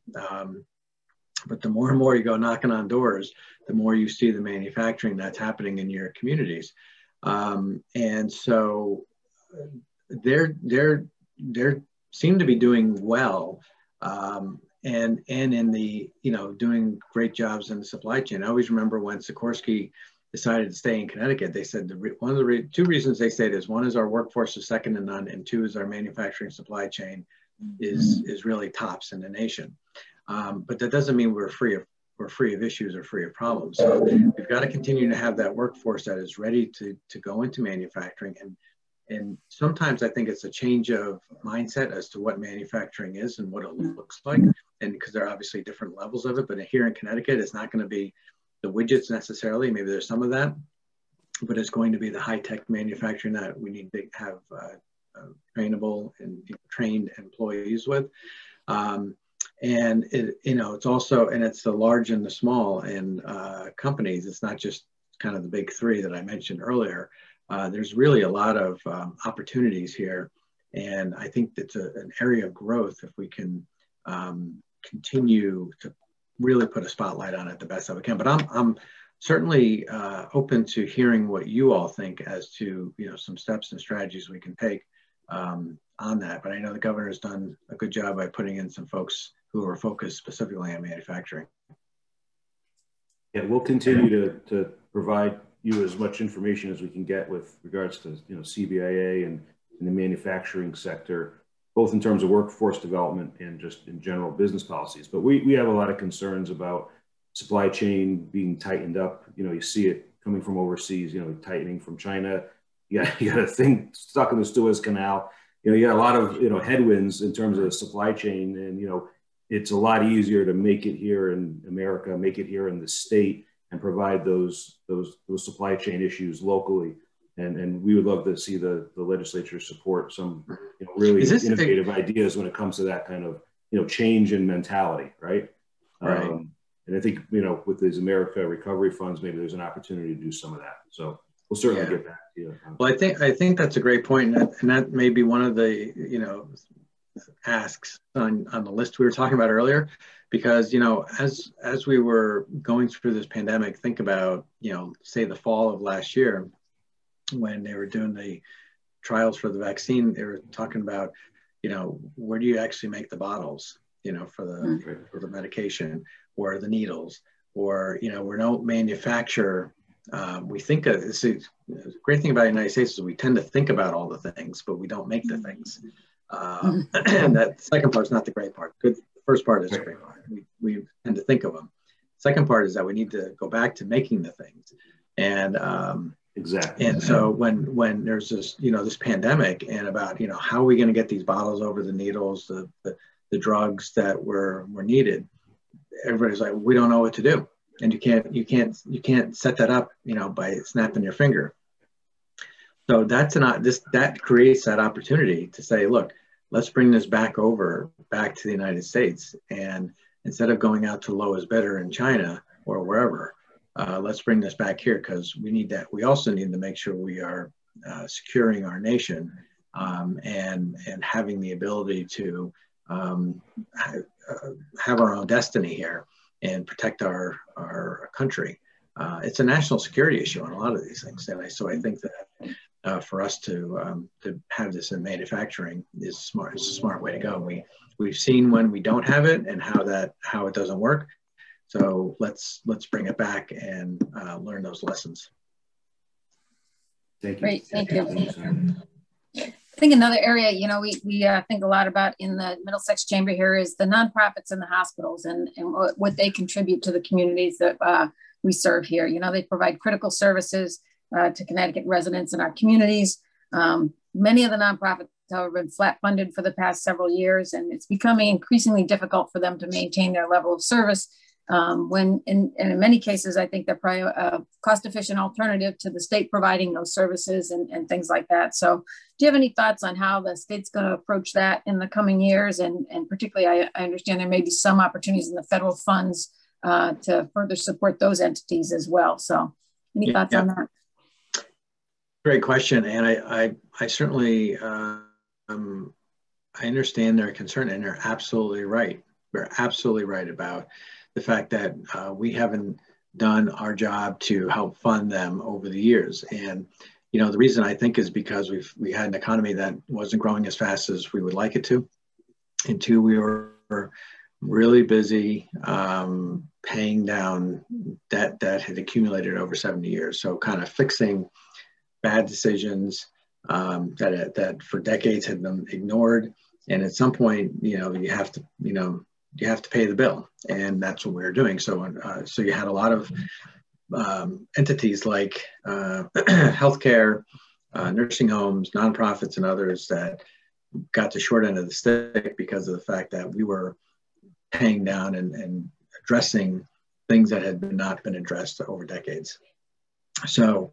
But the more and more you go knocking on doors, the more you see the manufacturing that's happening in your communities. And so they're seem to be doing well, and in the, doing great jobs in the supply chain. I always remember when Sikorsky decided to stay in Connecticut, they said one of the two reasons they stayed is, one is our workforce is second to none, and two is our manufacturing supply chain is really tops in the nation. But that doesn't mean we're free of issues or free of problems. So we've got to continue to have that workforce that is ready to go into manufacturing. And sometimes I think it's a change of mindset as to what manufacturing is and what it looks like. And because there are obviously different levels of it, but here in Connecticut, it's not going to be the widgets necessarily. Maybe there's some of that, but it's going to be the high-tech manufacturing that we need to have trainable and trained employees with. And it's also, and it's the large and the small and companies. It's not just kind of the big three that I mentioned earlier. There's really a lot of opportunities here, and I think it's an area of growth if we can continue to really put a spotlight on it the best that we can. But I'm certainly open to hearing what you all think as to some steps and strategies we can take on that. But I know the governor's done a good job by putting in some folks who are focused specifically on manufacturing. Yeah, we'll continue to provide you as much information as we can get with regards to CBIA and the manufacturing sector, both in terms of workforce development and just in general business policies. But we have a lot of concerns about supply chain being tightened up. You see it coming from overseas, tightening from China. You got a thing stuck in the Suez Canal. You got a lot of headwinds in terms of the supply chain, and it's a lot easier to make it here in America, make it here in the state, and provide those supply chain issues locally. And we would love to see the legislature support some really innovative ideas when it comes to that kind of change in mentality, right? Right. And I think with these America recovery funds, maybe there's an opportunity to do some of that. So we'll certainly get back to you. Well, I think that's a great point, and that may be one of the asks on the list we were talking about earlier, because as we were going through this pandemic, think about say the fall of last year when they were doing the trials for the vaccine, they were talking about where do you actually make the bottles for the medication or the needles, or we don't manufacture. We think the great thing about the United States is we tend to think about all the things, but we don't make the things. And that second part is not the great part. The first part is the great part. We tend to think of them. Second part is that we need to go back to making the things. And exactly. And so when there's this this pandemic, and about how are we going to get these bottles over, the needles, the drugs that were needed, everybody's like, we don't know what to do. And you can't set that up by snapping your finger. So that creates that opportunity to say, look, let's bring this back to the United States, and instead of going out to lowest bidder in China or wherever, let's bring this back here, because we need that. We also need to make sure we are securing our nation and having the ability to have our own destiny here and protect our country. It's a national security issue on a lot of these things, and so I think that for us to have this in manufacturing is smart. It's a smart way to go. We've seen when we don't have it and how it doesn't work. So let's bring it back and learn those lessons. Thank you. Great, thank you. I think another area, we think a lot about in the Middlesex Chamber here is the nonprofits and the hospitals and what they contribute to the communities that we serve here. They provide critical services to Connecticut residents in our communities. Many of the nonprofits have been flat funded for the past several years, and it's becoming increasingly difficult for them to maintain their level of service. When in many cases, I think they're probably a cost-efficient alternative to the state providing those services and things like that. So do you have any thoughts on how the state's going to approach that in the coming years? And particularly, I understand there may be some opportunities in the federal funds to further support those entities as well. So any thoughts on that? Great question. And I certainly, I understand their concern, and they're absolutely right. we're absolutely right about the fact that we haven't done our job to help fund them over the years. And, you know, the reason I think is because we had an economy that wasn't growing as fast as we would like it to. And two, we were really busy paying down debt that had accumulated over 70 years. So kind of fixing bad decisions that for decades had been ignored. And at some point, you know, you have to pay the bill, and that's what we were doing. So, so you had a lot of entities like healthcare, nursing homes, nonprofits, and others that got the short end of the stick because of the fact that we were paying down and addressing things that had not been addressed over decades. So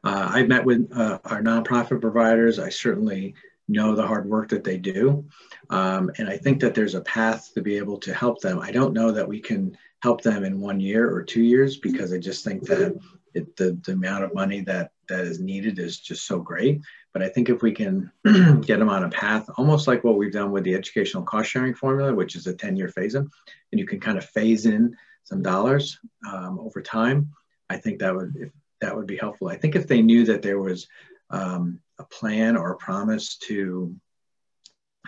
I've met with our nonprofit providers. I certainly know the hard work that they do. And I think that there's a path to be able to help them. I don't know that we can help them in 1 year or 2 years, because I just think that the amount of money that is needed is just so great. But I think if we can get them on a path, almost like what we've done with the educational cost sharing formula, which is a 10-year phase-in, and you can kind of phase in some dollars over time, I think that would be helpful. I think if they knew that there was a plan or a promise to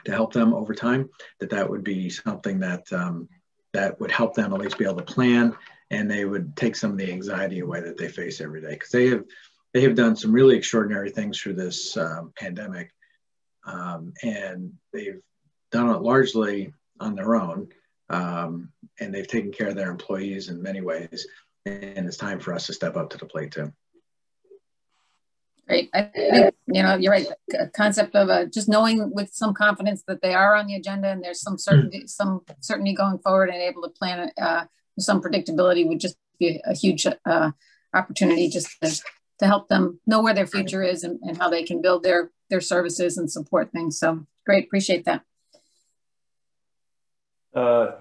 help them over time, that would be something that that would help them at least be able to plan, and they would take some of the anxiety away that they face every day, because they have done some really extraordinary things through this pandemic, and they've done it largely on their own, and they've taken care of their employees in many ways, and it's time for us to step up to the plate too. Great. I think, you know, you're right. The concept of just knowing with some confidence that they are on the agenda and there's some certainty going forward, and able to plan with some predictability would just be a huge opportunity just to help them know where their future is and how they can build their services and support things. So great. Appreciate that.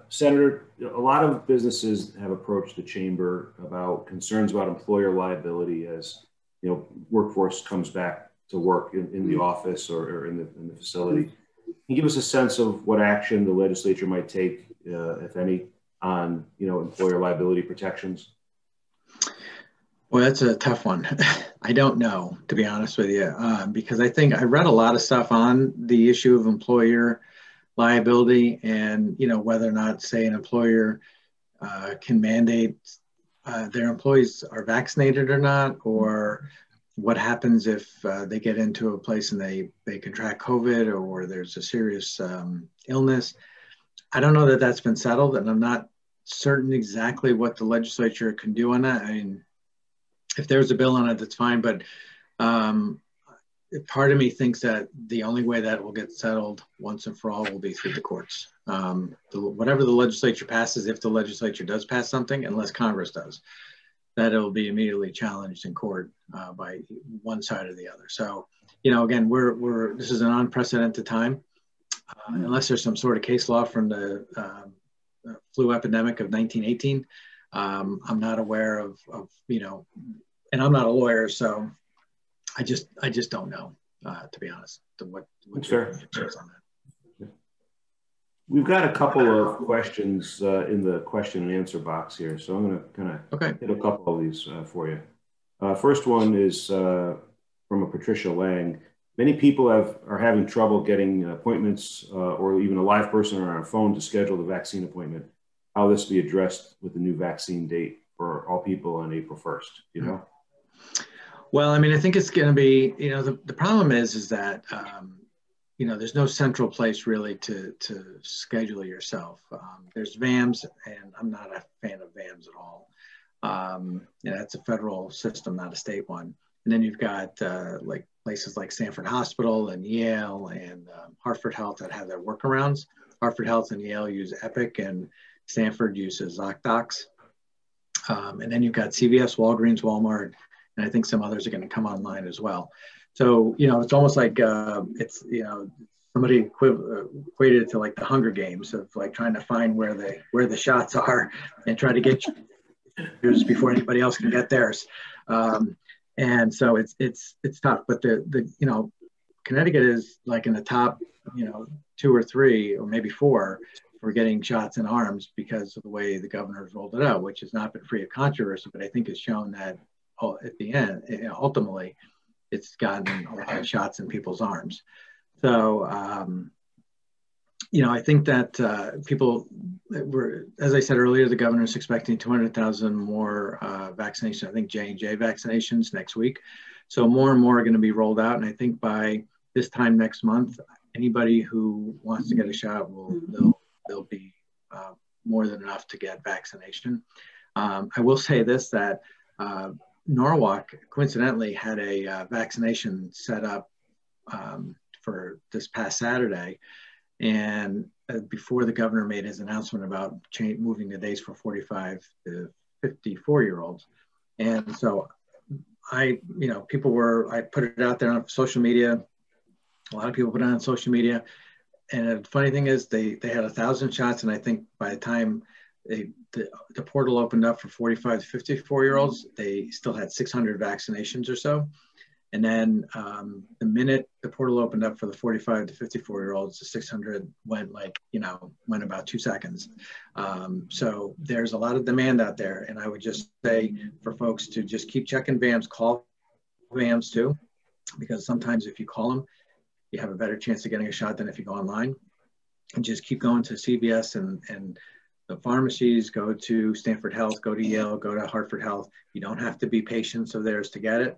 Senator, a lot of businesses have approached the chamber about concerns about employer liability as, you know, workforce comes back to work in the office or in the facility. Can you give us a sense of what action the legislature might take, if any, on, you know, employer liability protections? Well, that's a tough one. I don't know, to be honest with you, because I think I read a lot of stuff on the issue of employer liability, and, you know, whether or not, say, an employer can mandate their employees are vaccinated or not, or what happens if they get into a place and they contract COVID, or there's a serious illness. I don't know that that's been settled, and I'm not certain exactly what the legislature can do on that. I mean, if there's a bill on it, that's fine, but part of me thinks that the only way that will get settled once and for all will be through the courts. Whatever the legislature passes, if the legislature does pass something, unless Congress does, that it will be immediately challenged in court by one side or the other. So, you know, again, this is an unprecedented time. Unless there's some sort of case law from the flu epidemic of 1918, I'm not aware of, you know, and I'm not a lawyer, so I just don't know, to be honest, what your answer is on that. We've got a couple of questions in the question and answer box here, so I'm going to kind of hit a couple of these for you. First one is from a Patricia Lang. Many people are having trouble getting appointments or even a live person on our phone to schedule the vaccine appointment. How will this be addressed with the new vaccine date for all people on April 1st, you know? Well, I mean, I think it's going to be, you know, the problem is that, you know, there's no central place really to schedule yourself. There's VAMS, and I'm not a fan of VAMS at all. You know, that's a federal system, not a state one. And then you've got like places like Stanford Hospital and Yale and Hartford Health that have their workarounds. Hartford Health and Yale use Epic, and Stanford uses ZocDocs. And then you've got CVS, Walgreens, Walmart, and I think some others are going to come online as well. So, you know, it's almost like it's, you know, somebody equated it to like the Hunger Games of like trying to find where the shots are and try to get yours before anybody else can get theirs. And so it's tough, but the you know, Connecticut is like in the top, you know, 2 or 3 or maybe 4 for getting shots in arms because of the way the governor's rolled it out, which has not been free of controversy, but I think has shown that at the end, ultimately, it's gotten a lot of shots in people's arms. So, I think that people were, as I said earlier, the governor's expecting 200,000 more vaccinations, I think J&J vaccinations next week. So more and more are going to be rolled out. And I think by this time next month, anybody who wants to get a shot they'll be more than enough to get vaccination. I will say this, that Norwalk coincidentally had a vaccination set up for this past Saturday. And before the governor made his announcement about moving the dates for 45 to 54-year-olds. And so I put it out there on social media. A lot of people put it on social media. And the funny thing is they had 1,000 shots. And I think by the time the portal opened up for 45 to 54-year-olds, they still had 600 vaccinations or so. And then the minute the portal opened up for the 45 to 54-year-olds, the 600 went about 2 seconds. So there's a lot of demand out there. And I would just say for folks to just keep checking VAMs, call VAMs too, because sometimes if you call them, you have a better chance of getting a shot than if you go online. And just keep going to CVS and the pharmacies, go to Stanford Health, go to Yale, go to Hartford Health. You don't have to be patients of theirs to get it.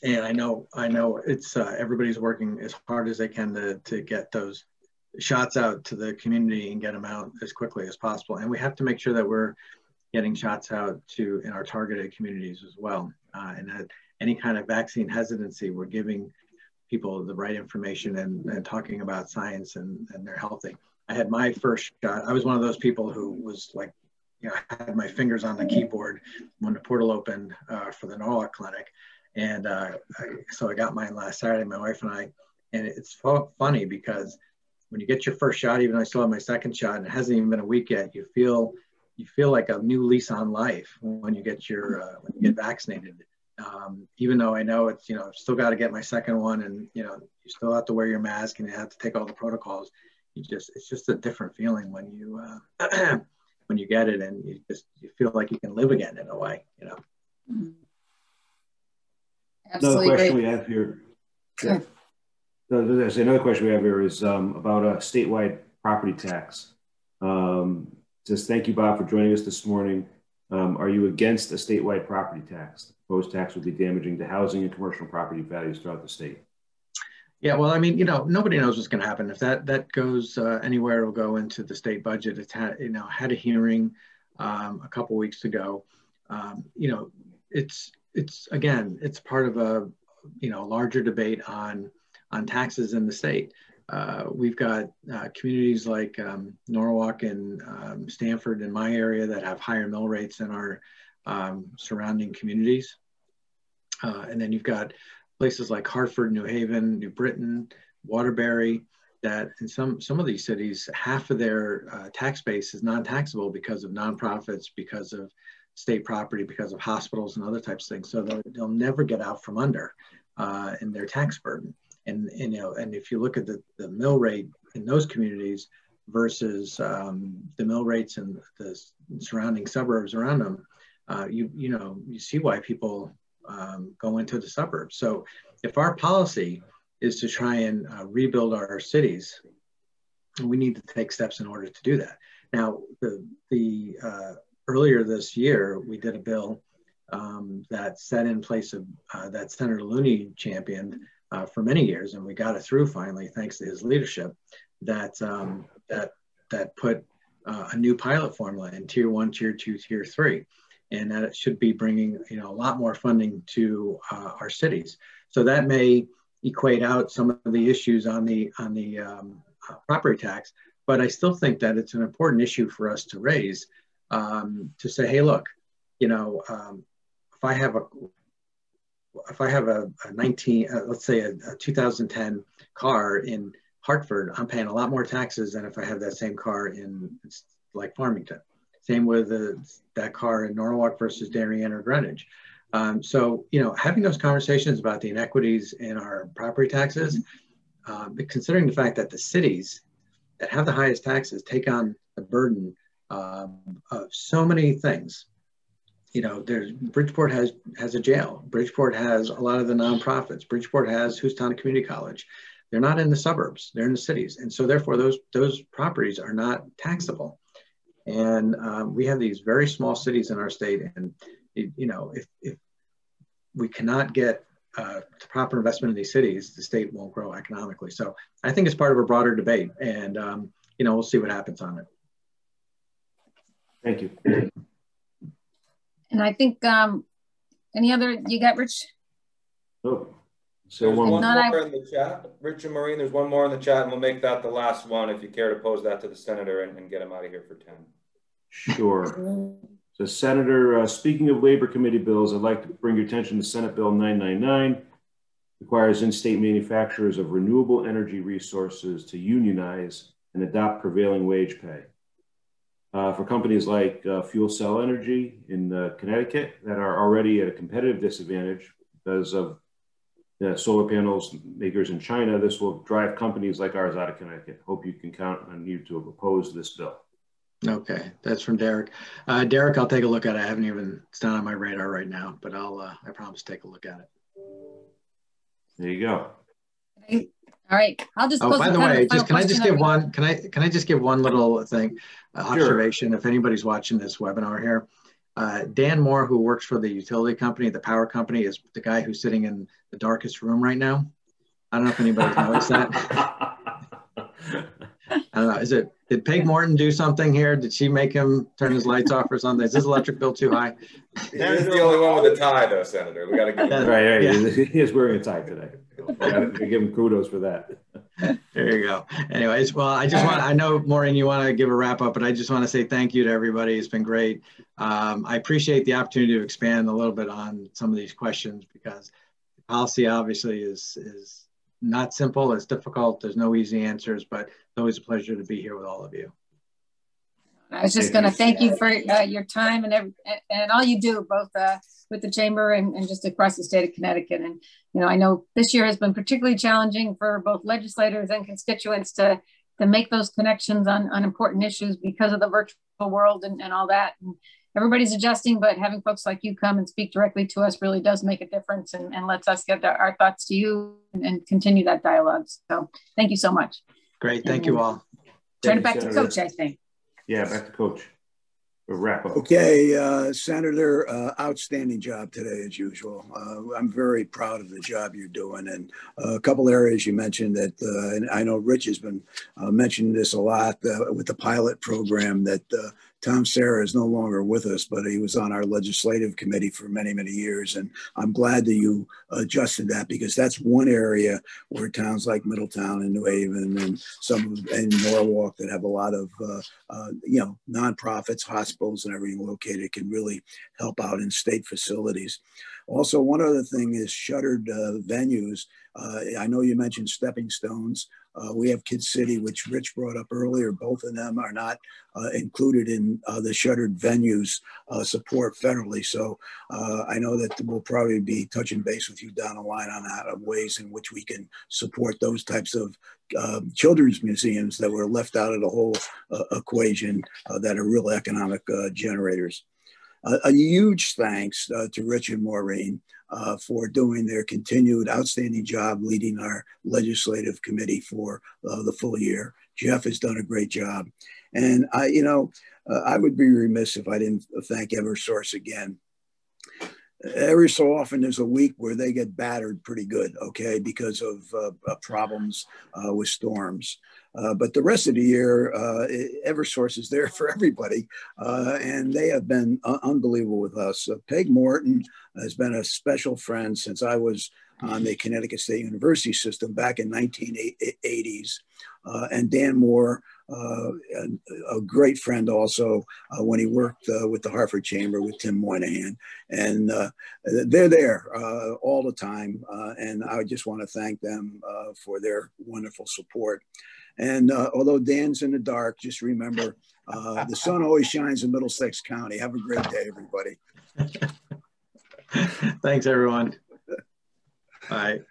And I know it's everybody's working as hard as they can to get those shots out to the community and get them out as quickly as possible. And we have to make sure that we're getting shots out in our targeted communities as well. And that any kind of vaccine hesitancy, we're giving people the right information and talking about science and they're healthy. I had my first shot. I was one of those people who was like, I had my fingers on the keyboard when the portal opened for the Norwalk clinic. And so I got mine last Saturday, my wife and I, and it's funny because when you get your first shot, even though I still have my second shot and it hasn't even been a week yet, you feel like a new lease on life when you get when you get vaccinated. Even though I know it's, still got to get my second one and, you still have to wear your mask and you have to take all the protocols. It's just a different feeling when you, when you get it and you feel like you can live again in a way, Absolutely. Another question we have here. Yeah. Another question we have here is about a statewide property tax. Says, thank you, Bob, for joining us this morning. Are you against a statewide property tax? The proposed tax would be damaging to housing and commercial property values throughout the state. Yeah, well, I mean, nobody knows what's going to happen. If that goes anywhere, it'll go into the state budget. It's had a hearing a couple weeks ago. It's part of a larger debate on taxes in the state. We've got communities like Norwalk and Stanford in my area that have higher mill rates than our surrounding communities. And then you've got places like Hartford, New Haven, New Britain, Waterbury, that in some of these cities, half of their tax base is non-taxable because of nonprofits, because of state property, because of hospitals and other types of things. So they'll never get out from under in their tax burden. And if you look at the mill rate in those communities versus the mill rates in the surrounding suburbs around them, you see why people go into the suburbs. So if our policy is to try and rebuild our cities, we need to take steps in order to do that. Now, earlier this year, we did a bill that set in place of that Senator Looney championed for many years, and we got it through finally, thanks to his leadership. That put a new pilot formula in Tier 1, Tier 2, Tier 3, and that it should be bringing a lot more funding to our cities. So that may equate out some of the issues on the property tax, but I still think that it's an important issue for us to raise. To say, hey, look, if I have a 2010 car in Hartford, I'm paying a lot more taxes than if I have that same car in like Farmington. Same with that car in Norwalk versus Darien or Greenwich. So having those conversations about the inequities in our property taxes, but considering the fact that the cities that have the highest taxes take on the burden of so many things. You know, Bridgeport has a jail. Bridgeport has a lot of the nonprofits. Bridgeport has Houston Community College. They're not in the suburbs, they're in the cities. And so therefore those properties are not taxable. And we have these very small cities in our state. And, you know, if we cannot get proper investment in these cities, the state won't grow economically. So I think it's part of a broader debate, and you know, we'll see what happens on it. Thank you. And I think any other, you got Rich? Oh, so there's one more in the chat. Rich and Maureen, there's one more in the chat, and we'll make that the last one if you care to pose that to the senator and get him out of here for 10. Sure. So Senator, speaking of labor committee bills, I'd like to bring your attention to Senate Bill 999. Requires in-state manufacturers of renewable energy resources to unionize and adopt prevailing wage pay. For companies like Fuel Cell Energy in Connecticut that are already at a competitive disadvantage because of solar panels makers in China, this will drive companies like ours out of Connecticut. Hope you can count on you to oppose this bill. Okay, that's from Derek. Derek, I'll take a look at it. It's not on my radar right now, but I promise to take a look at it. There you go. All right, I'll just. Oh, by the way, can I just give one? Can I just give one little thing, observation? Sure. If anybody's watching this webinar here, Dan Moore, who works for the utility company, the power company, is the guy who's sitting in the darkest room right now. I don't know if anybody's noticed that. I don't know. Did Peg Morton do something here? Did she make him turn his lights off or something? Is his electric bill too high? He's the only one with a tie, though, Senator. We got to give him right. Yeah. He is wearing a tie today. We got to give him kudos for that. There you go. Anyways, well, I know, Maureen, you want to give a wrap up, but I just want to say thank you to everybody. It's been great. I appreciate the opportunity to expand a little bit on some of these questions, because policy obviously is not simple. It's difficult. There's no easy answers, but it's always a pleasure to be here with all of you. I was just going to thank you for your time and all you do, both with the chamber and just across the state of Connecticut. And, you know, I know this year has been particularly challenging for both legislators and constituents to make those connections on important issues because of the virtual world and all that. And everybody's adjusting, but having folks like you come and speak directly to us really does make a difference and lets us get our thoughts to you and continue that dialogue. So thank you so much. Great. Thank you all. Turn it back to Coach, I think. Yeah, back to Coach. We'll wrap up. Okay, Senator, outstanding job today as usual. I'm very proud of the job you're doing, and a couple areas you mentioned that, and I know Rich has been mentioning this a lot with the pilot program that Tom Serra is no longer with us, but he was on our legislative committee for many, many years. And I'm glad that you adjusted that, because that's one area where towns like Middletown and New Haven and and Norwalk that have a lot of, nonprofits, hospitals and everything located can really help out in state facilities. Also, one other thing is shuttered venues. I know you mentioned stepping stones. We have Kid City, which Rich brought up earlier. Both of them are not included in the shuttered venues support federally. So I know that we'll probably be touching base with you down the line on that, of ways in which we can support those types of children's museums that were left out of the whole equation that are real economic generators. A huge thanks to Rich and Maureen for doing their continued outstanding job leading our legislative committee for the full year. Jeff has done a great job. And I would be remiss if I didn't thank Eversource again. Every so often there's a week where they get battered pretty good, okay, because of problems with storms. But the rest of the year, Eversource is there for everybody, and they have been unbelievable with us. Peg Morton has been a special friend since I was on the Connecticut State University system back in 1980s. And Dan Moore, a great friend also when he worked with the Hartford Chamber with Tim Moynihan. And they're there all the time. And I just want to thank them for their wonderful support. And although Dan's in the dark, just remember, the sun always shines in Middlesex County. Have a great day, everybody. Thanks, everyone. Bye.